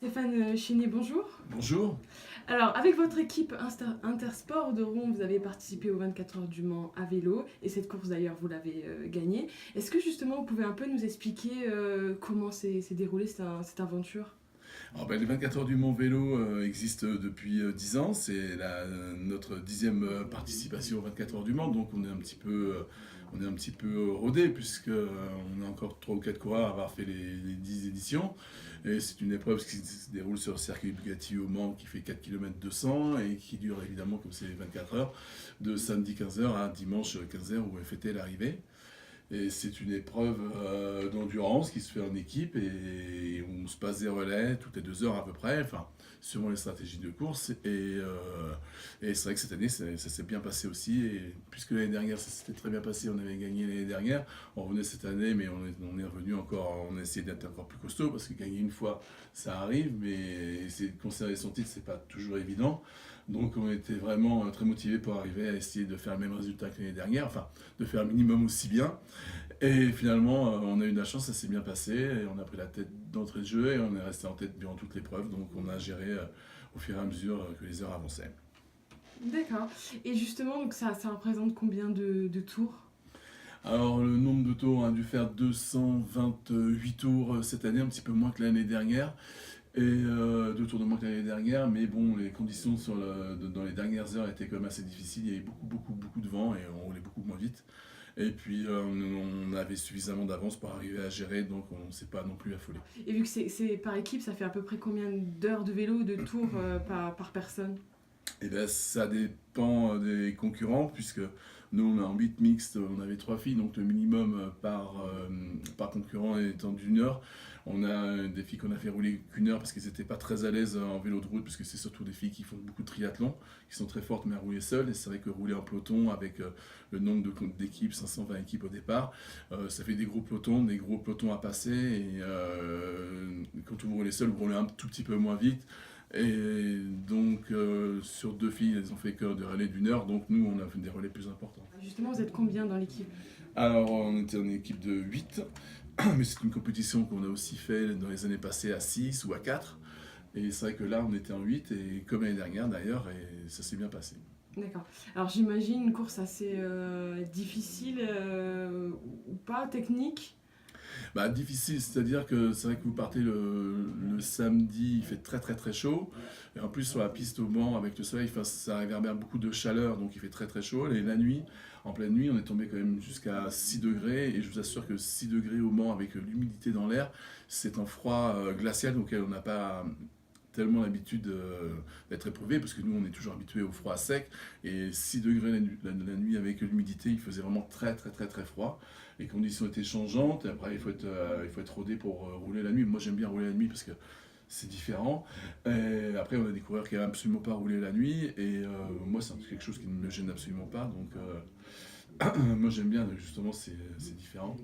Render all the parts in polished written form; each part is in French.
Stéphane Chénier, bonjour. Bonjour. Alors, avec votre équipe Intersport de Rouen, vous avez participé aux 24 heures du Mans à vélo, et cette course d'ailleurs, vous l'avez gagnée. Est-ce que justement, vous pouvez un peu nous expliquer comment s'est déroulée cette aventure? Les 24 heures du Mont Vélo existent depuis 10 ans. C'est notre 10e participation aux 24 heures du Mans. Donc on est un petit peu rodé puisque on a encore 3 ou 4 coureurs à avoir fait les 10 éditions. Et c'est une épreuve qui se déroule sur le circuit Bugatti au Mans qui fait 4 km 200 et qui dure évidemment, comme c'est les 24 heures, de samedi 15 heures à dimanche 15 heures où est fêtée l'arrivée. Et c'est une épreuve d'endurance qui se fait en équipe et on se passe des relais toutes les 2 heures à peu près, enfin, suivant les stratégies de course. Et c'est vrai que cette année, ça s'est bien passé aussi. Et puisque l'année dernière, ça s'était très bien passé, on avait gagné l'année dernière. On revenait cette année, mais on est revenu encore, on a essayé d'être encore plus costaud parce que gagner une fois, ça arrive, mais essayer de conserver son titre, c'est pas toujours évident. Donc on était vraiment très motivés pour arriver à essayer de faire le même résultat que l'année dernière, enfin de faire un minimum aussi bien. Et finalement, on a eu de la chance, ça s'est bien passé, et on a pris la tête d'entrée de jeu et on est resté en tête durant toute l'épreuve, donc on a géré au fur et à mesure que les heures avançaient. D'accord. Et justement, donc ça représente combien de tours? Alors le nombre de tours, on a dû faire 228 tours cette année, un petit peu moins que l'année dernière, et 2 tours de moins que l'année dernière, mais bon, les conditions dans les dernières heures étaient quand même assez difficiles, il y avait beaucoup de vent et on roulait beaucoup moins vite. Et puis on avait suffisamment d'avance pour arriver à gérer, donc on ne s'est pas non plus affolé. Et vu que c'est par équipe, ça fait à peu près combien d'heures de vélo, de tours par personne? Et bien ça dépend des concurrents, puisque nous on est en 8 mixte, on avait 3 filles, donc le minimum par concurrent étant d'1 heure. On a des filles qu'on a fait rouler qu'1 heure parce qu'elles n'étaient pas très à l'aise en vélo de route, puisque c'est surtout des filles qui font beaucoup de triathlon, qui sont très fortes mais à rouler seules. Et c'est vrai que rouler en peloton avec le nombre d'équipes, 520 équipes au départ, ça fait des gros pelotons à passer. Et quand vous roulez seul, vous roulez un tout petit peu moins vite. Et donc, sur 2 filles, elles ont fait que des relais d'1 heure, donc nous, on a fait des relais plus importants. Justement, vous êtes combien dans l'équipe? Alors, on était en équipe de 8, mais c'est une compétition qu'on a aussi fait dans les années passées à 6 ou à 4. Et c'est vrai que là, on était en 8, et comme l'année dernière d'ailleurs, et ça s'est bien passé. D'accord. Alors j'imagine une course assez difficile ou pas, technique. Bah, difficile, c'est-à-dire que c'est vrai que vous partez le samedi, il fait très chaud. Et en plus, sur la piste au Mans, avec le soleil, enfin, ça réverbère beaucoup de chaleur, donc il fait très chaud. Et la nuit, en pleine nuit, on est tombé quand même jusqu'à 6 degrés. Et je vous assure que 6 degrés au Mans, avec l'humidité dans l'air, c'est un froid glacial auquel on n'a pas tellement l'habitude d'être éprouvé, parce que nous on est toujours habitué au froid sec, et 6 degrés la nuit avec l'humidité, il faisait vraiment très froid. Les conditions étaient changeantes, et après il faut être rodé pour rouler la nuit. Moi j'aime bien rouler la nuit parce que c'est différent. Et après on a des coureurs qui n'aiment absolument pas rouler la nuit, et moi c'est quelque chose qui ne me gêne absolument pas, donc moi j'aime bien, justement c'est différent.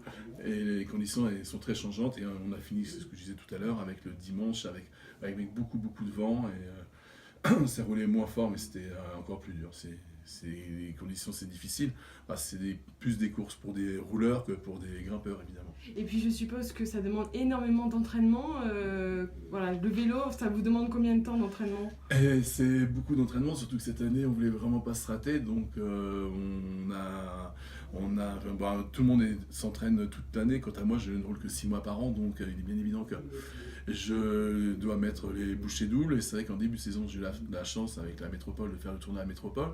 Et les conditions elles sont très changeantes, et on a fini, c'est ce que je disais tout à l'heure, avec le dimanche, avec beaucoup de vent, et ça roulait moins fort, mais c'était encore plus dur. Les conditions c'est difficile. Bah, c'est plus des courses pour des rouleurs que pour des grimpeurs évidemment. Et puis je suppose que ça demande énormément d'entraînement. Voilà, le vélo, ça vous demande combien de temps d'entraînement? Et c'est beaucoup d'entraînement, surtout que cette année on voulait vraiment pas se rater, donc tout le monde s'entraîne toute l'année. Quant à moi, je ne roule que 6 mois par an, donc il est bien évident que je dois mettre les bouchées doubles. Et c'est vrai qu'en début de saison, j'ai eu la chance avec la métropole de faire le tournoi à la métropole,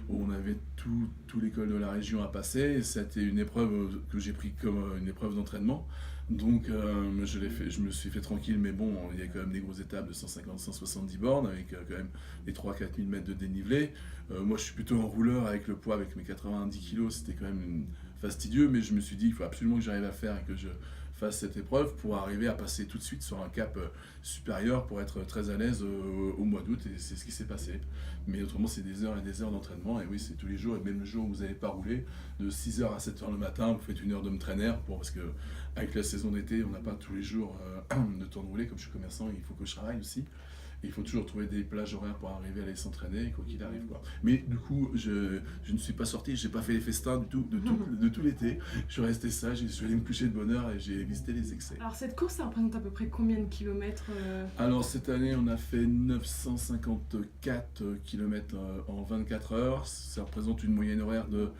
où on avait tout l'école de la région à passer. Et c'était une épreuve que j'ai pris comme une épreuve d'entraînement. Donc je me suis fait tranquille, mais bon, il y a quand même des grosses étapes de 150-170 bornes, avec quand même les 3-4 000 mètres de dénivelé. Moi je suis plutôt un rouleur avec le poids, avec mes 90 kilos, c'était quand même fastidieux, mais je me suis dit il faut absolument que j'arrive à faire et que je fasse cette épreuve pour arriver à passer tout de suite sur un cap supérieur pour être très à l'aise au mois d'août, et c'est ce qui s'est passé. Mais autrement c'est des heures et des heures d'entraînement, et oui c'est tous les jours, et même le jour où vous n'allez pas rouler, de 6 heures à 7 heures le matin, vous faites 1 heure d'homme trainer, parce que avec la saison d'été on n'a pas tous les jours de temps de rouler, comme je suis commerçant il faut que je travaille aussi. il faut toujours trouver des plages horaires pour arriver à aller s'entraîner, quoi qu'il arrive, quoi. Mais du coup, je ne suis pas sorti, j'ai pas fait les festins de tout l'été. Je suis resté sage, je suis allé me coucher de bonne heure et j'ai évité les excès. Alors cette course, ça représente à peu près combien de kilomètres Alors cette année, on a fait 954 km en 24 heures. Ça représente une moyenne horaire de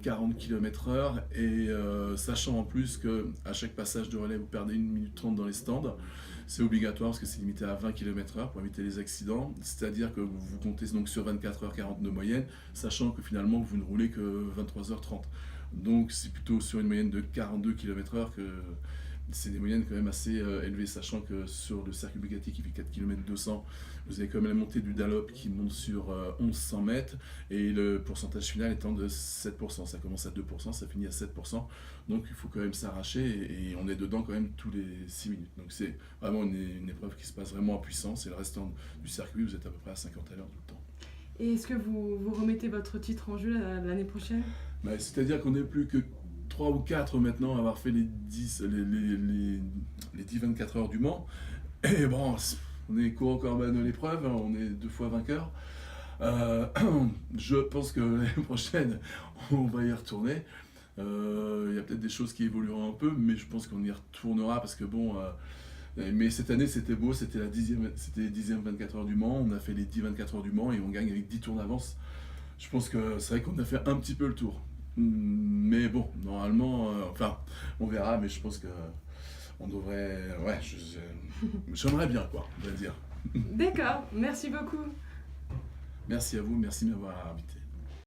40 km/h. Et sachant en plus qu'à chaque passage de relais, vous perdez 1 minute 30 dans les stands. C'est obligatoire parce que c'est limité à 20 km/h pour éviter les accidents. C'est-à-dire que vous comptez donc sur 24h40 de moyenne, sachant que finalement vous ne roulez que 23h30. Donc c'est plutôt sur une moyenne de 42 km/h que c'est des moyennes quand même assez élevées, sachant que sur le circuit Bugatti qui fait 4 km 200, vous avez quand même la montée du Dallop qui monte sur 1100 mètres et le pourcentage final étant de 7%. Ça commence à 2%, ça finit à 7%. Donc il faut quand même s'arracher et on est dedans quand même tous les 6 minutes. Donc c'est vraiment une épreuve qui se passe vraiment en puissance et le restant du circuit, vous êtes à peu près à 50 à l'heure tout le temps. Et est-ce que vous remettez votre titre en jeu l'année prochaine? C'est-à-dire qu'on n'est plus que 3 ou 4 maintenant à avoir fait les 10-24 heures du Mans. Et bon, on est Corban de l'épreuve, hein, on est 2 fois vainqueur. Je pense que l'année prochaine, on va y retourner. Il y a peut-être des choses qui évolueront un peu, mais je pense qu'on y retournera parce que bon. Mais cette année, c'était beau, c'était les 10e 24 heures du Mans. On a fait les 10 24 heures du Mans et on gagne avec 10 tours d'avance. Je pense que c'est vrai qu'on a fait un petit peu le tour. Mais bon, normalement, enfin, on verra, mais je pense que on devrait. Ouais, j'aimerais bien, quoi, on va dire. D'accord, merci beaucoup. Merci à vous, merci de m'avoir invité.